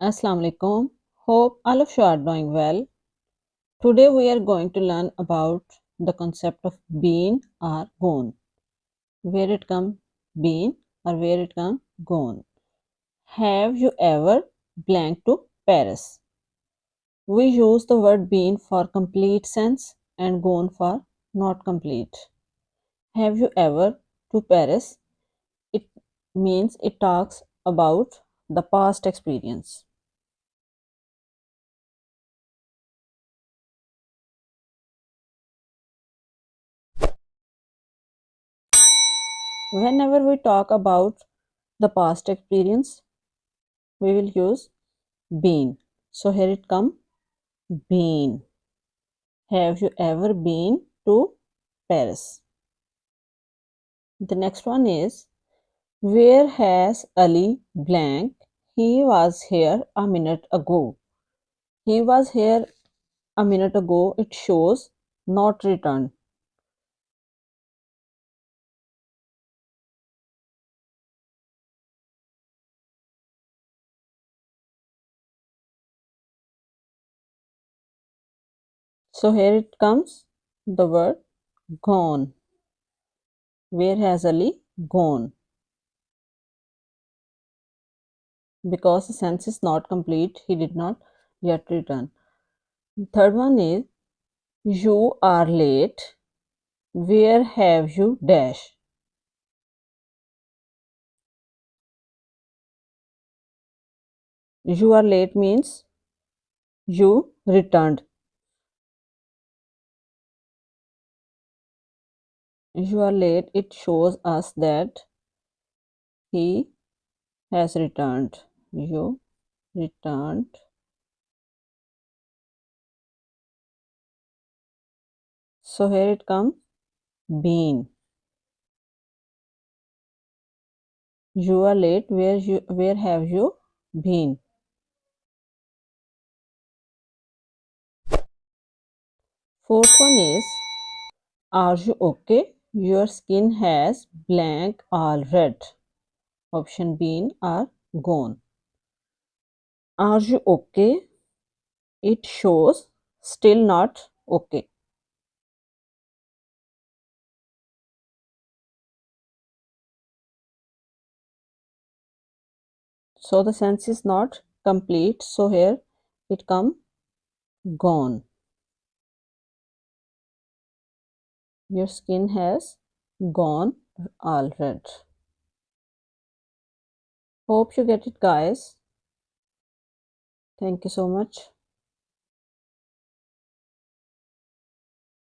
Assalamu alaikum. Hope all of you are doing well. Today we are going to learn about the concept of been or gone. Where it come been or where it come gone. Have you ever blank to Paris? We use the word been for complete sense and gone for not complete. Have you ever to Paris? It means it talks about the past experience. Whenever we talk about the past experience, we will use been. So here it come been. Have you ever been to Paris? The next one is where has Ali blank? He was here a minute ago. He was here a minute ago. It shows not returned. So here it comes the word gone. Where has Ali gone? Because the sense is not complete, he did not yet return. Third one is you are late. Where have you dash? You are late means you returned. You are late, it shows us that he has returned. You returned. So here it comes been. You are late. Where have you been? Fourth one is are you okay? Your skin has blank or red. Option been or gone. Are you okay? It shows still not okay. So the sense is not complete. So here it come gone. Your skin has gone all red. Hope you get it, guys. Thank you so much.